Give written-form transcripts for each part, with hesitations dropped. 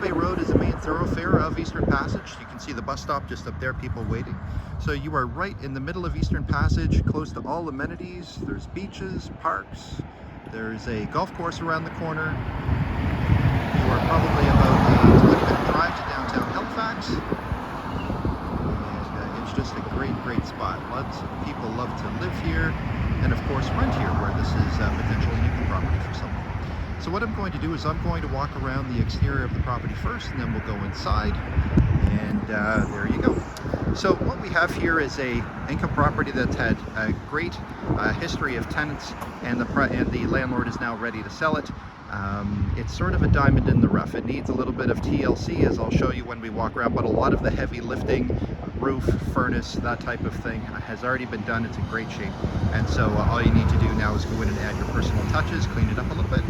Bay Road is the main thoroughfare of Eastern Passage. You can see the bus stop just up there, people waiting. So you are right in the middle of Eastern Passage, close to all amenities. There's beaches, parks, there's a golf course around the corner. You are probably about a 20-minute drive to downtown Halifax. And it's just a great spot. Lots of people love to live here and of course rent here, where this is potentially an income property for someone. So what I'm going to do is I'm going to walk around the exterior of the property first, and then we'll go inside, and there you go. So what we have here is a income property that's had a great history of tenants, and the landlord is now ready to sell it. It's sort of a diamond in the rough. It needs a little bit of TLC, as I'll show you when we walk around, but a lot of the heavy lifting, roof, furnace, that type of thing has already been done. It's in great shape, and so all you need to do now is go in and add your personal touches, clean it up a little bit,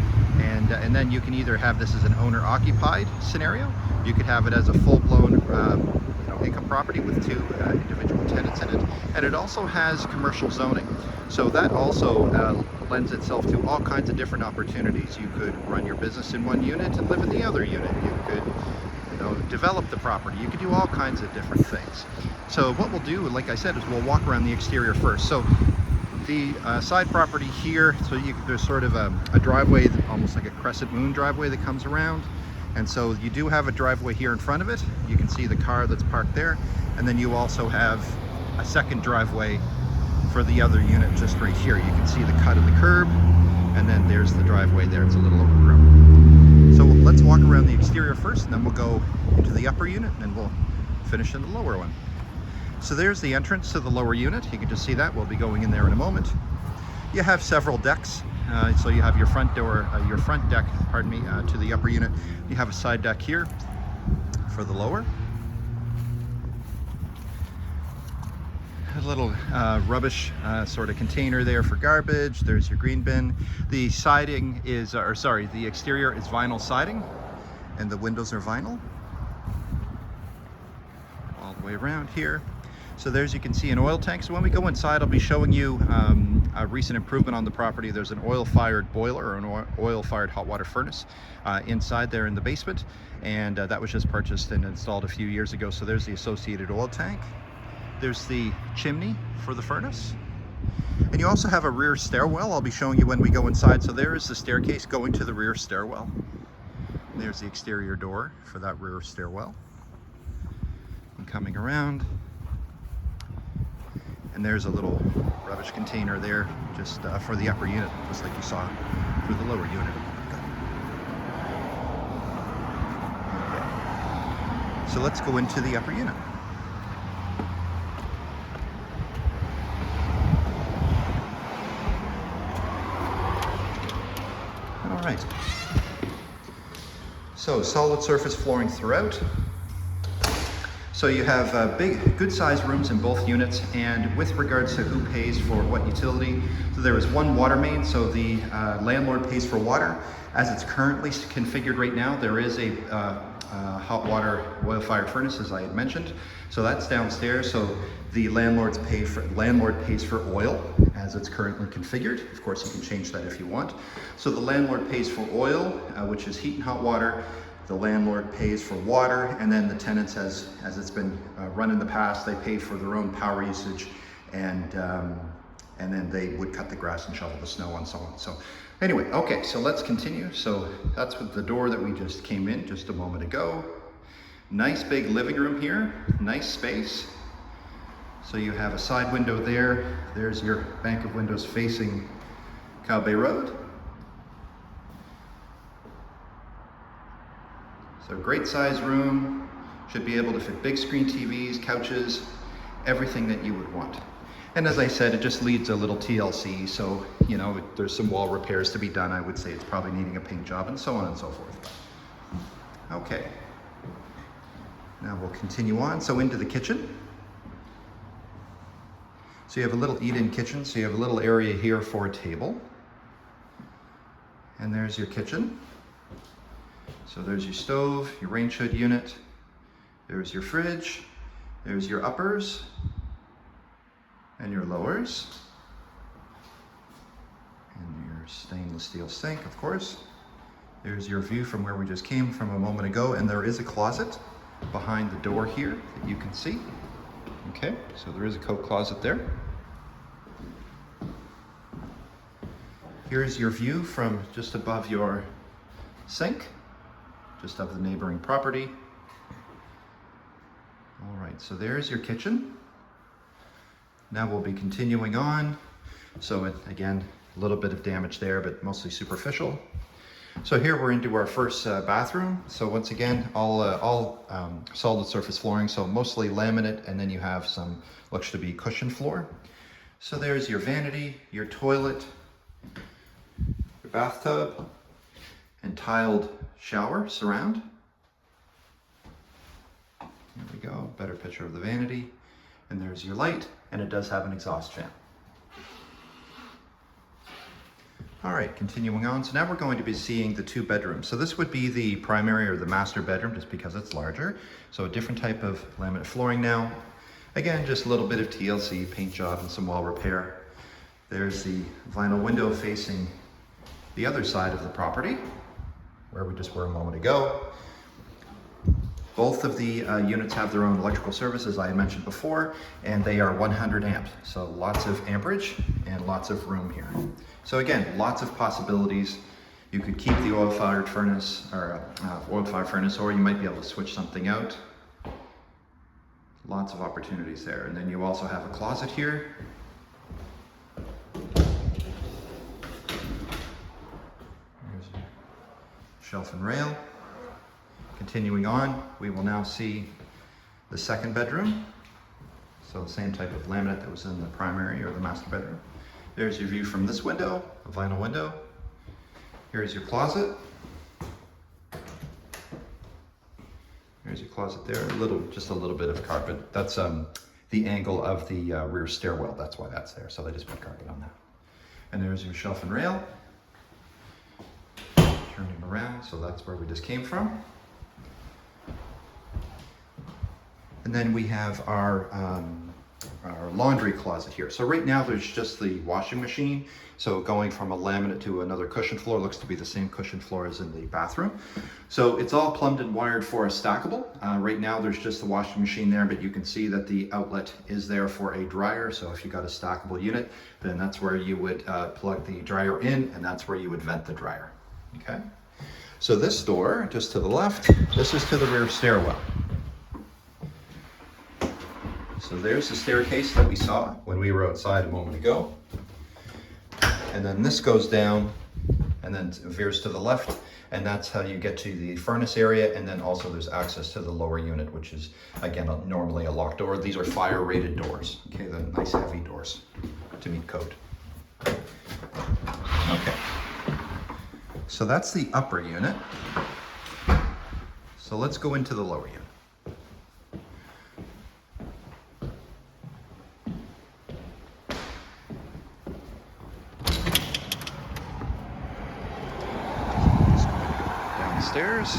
and then you can either have this as an owner-occupied scenario. You could have it as a full-blown income property with two individual tenants in it, and it also has commercial zoning. So that also lends itself to all kinds of different opportunities. You could run your business in one unit and live in the other unit. You could develop the property. You could do all kinds of different things. So what we'll do, like I said, is we'll walk around the exterior first. So the side property here, so there's sort of a driveway, almost like a crescent moon driveway that comes around. And so you do have a driveway here in front of it. You can see the car that's parked there. And then you also have a second driveway for the other unit just right here. You can see the cut of the curb, and then there's the driveway there. It's a little overgrown. So let's walk around the exterior first, and then we'll go into the upper unit, and then we'll finish in the lower one. So there's the entrance to the lower unit. You can just see that. We'll be going in there in a moment. You have several decks. So you have your front door, your front deck, pardon me, to the upper unit. You have a side deck here for the lower. A little rubbish sort of container there for garbage. There's your green bin. The siding is, the exterior is vinyl siding, and the windows are vinyl all the way around here. So there's, you can see an oil tank. So when we go inside, I'll be showing you a recent improvement on the property. There's an oil-fired boiler, or an oil-fired hot water furnace inside there in the basement, and that was just purchased and installed a few years ago. So there's the associated oil tank. There's the chimney for the furnace. And you also have a rear stairwell. I'll be showing you when we go inside. So there is the staircase going to the rear stairwell. There's the exterior door for that rear stairwell. And coming around, and there's a little rubbish container there just for the upper unit, just like you saw for the lower unit. Okay. So let's go into the upper unit. All right. So solid surface flooring throughout. So you have big, good-sized rooms in both units, and with regards to who pays for what utility, so there is one water main, so the landlord pays for water. As it's currently configured right now, there is a hot water oil-fired furnace, as I had mentioned. So that's downstairs. So the landlord pays for oil as it's currently configured. Of course, you can change that if you want. So the landlord pays for oil, which is heat and hot water. The landlord pays for water, and then the tenants, as it's been run in the past, they pay for their own power usage, and then they would cut the grass and shovel the snow and so on. So anyway, okay, so let's continue. So that's with the door that we just came in just a moment ago. Nice big living room here, nice space. So you have a side window there. There's your bank of windows facing Cow Bay Road. So great size room, should be able to fit big screen TVs, couches, everything that you would want. And as I said, it just leads a little TLC, so there's some wall repairs to be done. I would say it's probably needing a paint job, and so on and so forth. Okay, now we'll continue on. So into the kitchen. So you have a little eat-in kitchen, so you have a little area here for a table. And there's your kitchen. So there's your stove, your range hood unit, there's your fridge, there's your uppers and your lowers, and your stainless steel sink, of course, There's your view from where we just came from a moment ago, and there is a closet behind the door here that you can see. Okay, so there is a coat closet there. Here's your view from just above your sink, just of the neighboring property. All right, so there's your kitchen. Now we'll be continuing on. So again, a little bit of damage there, but mostly superficial. So here we're into our first bathroom. So once again, all solid surface flooring, so mostly laminate, and then you have some, looks to be cushion floor. So there's your vanity, your toilet, your bathtub, and tiled shower surround. There we go, better picture of the vanity. And there's your light, and it does have an exhaust fan. All right, continuing on. So now we're going to be seeing the two bedrooms. So this would be the primary or the master bedroom just because it's larger. So a different type of laminate flooring now. Again, just a little bit of TLC, paint job and some wall repair. There's the vinyl window facing the other side of the property where we just were a moment ago. Both of the units have their own electrical service, as I had mentioned before, and they are 100 amps. So lots of amperage and lots of room here. So again, lots of possibilities. You could keep the oil-fired furnace or you might be able to switch something out. Lots of opportunities there. And then you also have a closet here. Here's a shelf and rail. Continuing on, we will now see the second bedroom. So the same type of laminate that was in the primary or the master bedroom. There's your view from this window, a vinyl window. Here's your closet. Here's your closet there, just a little bit of carpet. That's the angle of the rear stairwell. That's why that's there. So they just put carpet on that. And there's your shelf and rail. Turning around, so that's where we just came from. And then we have our laundry closet here. So right now there's just the washing machine. So going from a laminate to another cushion floor looks to be the same cushion floor as in the bathroom. So it's all plumbed and wired for a stackable. Right now there's just the washing machine there, but you can see that the outlet is there for a dryer. So if you got a stackable unit, then that's where you would plug the dryer in, and that's where you would vent the dryer. Okay. So this door, just to the left, this is to the rear stairwell. So there's the staircase that we saw when we were outside a moment ago. And then this goes down and then veers to the left, and that's how you get to the furnace area. And then also there's access to the lower unit, which is, again, normally a locked door. These are fire rated doors. Okay, the nice heavy doors to meet code. Okay. So that's the upper unit. So let's go into the lower unit. Downstairs.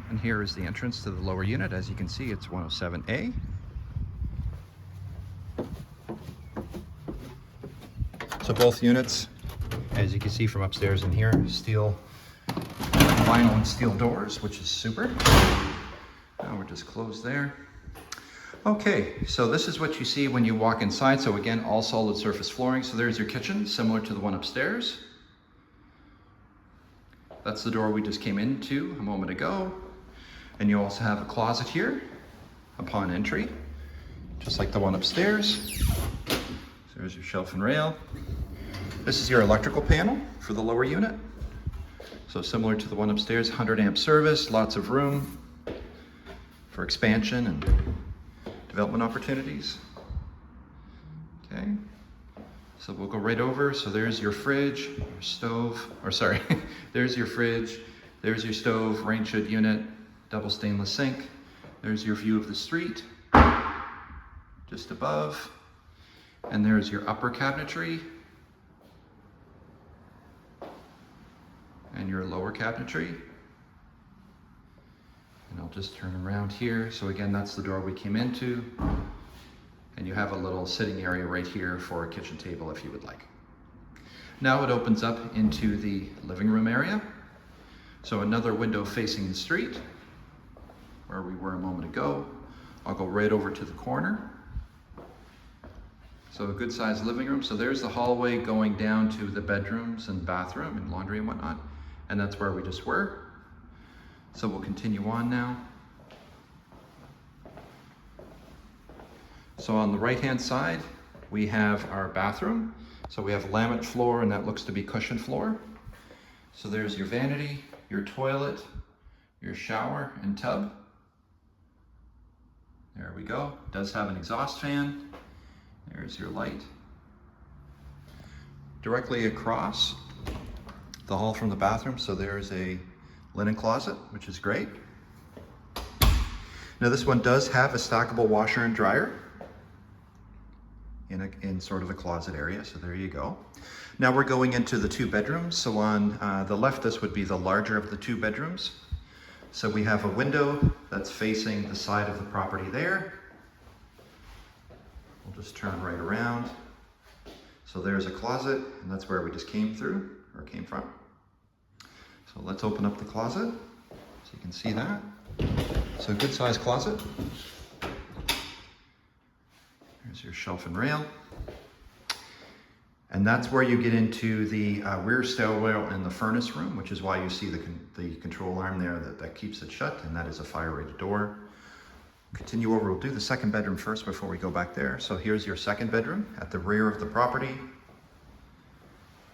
And here is the entrance to the lower unit. As you can see, it's 107A. So both units, as you can see from upstairs and here, steel, vinyl and steel doors, which is super. Now we're just closed there. Okay, so this is what you see when you walk inside. So again, all solid surface flooring. So there's your kitchen, similar to the one upstairs. That's the door we just came into a moment ago. And you also have a closet here upon entry, just like the one upstairs. So there's your shelf and rail. This is your electrical panel for the lower unit. So similar to the one upstairs, 100 amp service, lots of room for expansion and development opportunities. Okay, so we'll go right over. So there's your fridge, your stove, or sorry, there's your fridge, there's your stove, rain shed unit, double stainless sink. There's your view of the street, just above. And there's your upper cabinetry and your lower cabinetry. And I'll just turn around here. So again, that's the door we came into. And you have a little sitting area right here for a kitchen table if you would like. Now it opens up into the living room area. So another window facing the street, where we were a moment ago. I'll go right over to the corner. So a good sized living room. So there's the hallway going down to the bedrooms and bathroom and laundry and whatnot. And that's where we just were. So we'll continue on now. So on the right-hand side, we have our bathroom. So we have laminate floor, and that looks to be cushion floor. So there's your vanity, your toilet, your shower and tub. There we go. It does have an exhaust fan. There's your light. Directly across the hall from the bathroom, so there's a linen closet, which is great. Now this one does have a stackable washer and dryer in sort of a closet area, so there you go. Now we're going into the 2 bedrooms. So on the left, this would be the larger of the 2 bedrooms. So we have a window that's facing the side of the property there. We'll just turn right around. So there's a closet, and that's where we just came through, or came from. So let's open up the closet so you can see that. So a good sized closet. There's your shelf and rail. And that's where you get into the rear stairwell and the furnace room, which is why you see the control arm there that keeps it shut, and that is a fire-rated door. Continue over, we'll do the 2nd bedroom first before we go back there. So here's your 2nd bedroom at the rear of the property.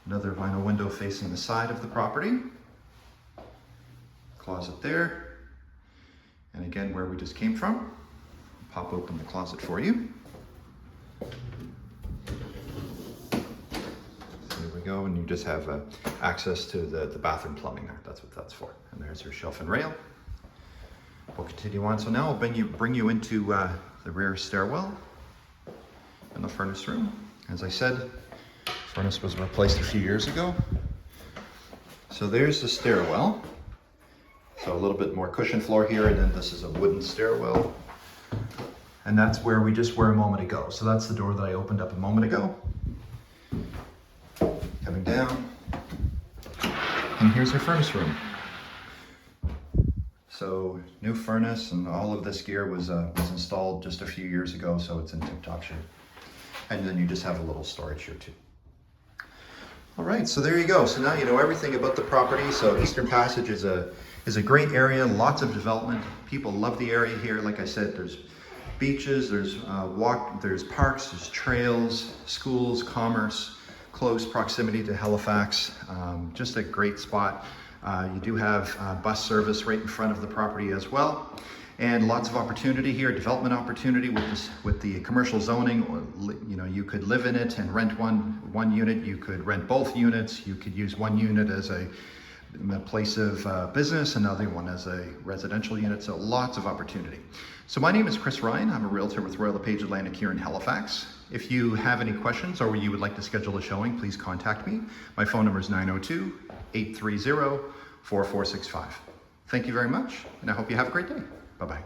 Another vinyl window facing the side of the property. Closet there. And again, where we just came from. Pop open the closet for you. There we go, and you just have access to the bathroom plumbing there. That's what that's for. And there's your shelf and rail. We'll continue on. So now I'll bring you into the rear stairwell and the furnace room. As I said, the furnace was replaced a few years ago. So there's the stairwell. So a little bit more cushion floor here, and then this is a wooden stairwell. And that's where we just were a moment ago. So that's the door that I opened up a moment ago. Coming down. And here's your furnace room. So new furnace, and all of this gear was installed just a few years ago, so it's in tip-top shape. And then you just have a little storage here too. All right, so there you go. So now you know everything about the property. So Eastern Passage is a great area, lots of development. People love the area here. Like I said, there's beaches, there's parks, there's trails, schools, commerce, close proximity to Halifax. Just a great spot. You do have bus service right in front of the property as well, and lots of opportunity here, development opportunity with the commercial zoning. You know, you could live in it and rent one unit. You could rent both units. You could use one unit as a place of business, another one as a residential unit. So lots of opportunity. So my name is Chris Ryan. I'm a realtor with Royal LePage Atlantic here in Halifax. If you have any questions or you would like to schedule a showing, please contact me. My phone number is 902-830-4465. Thank you very much, and I hope you have a great day. Bye-bye.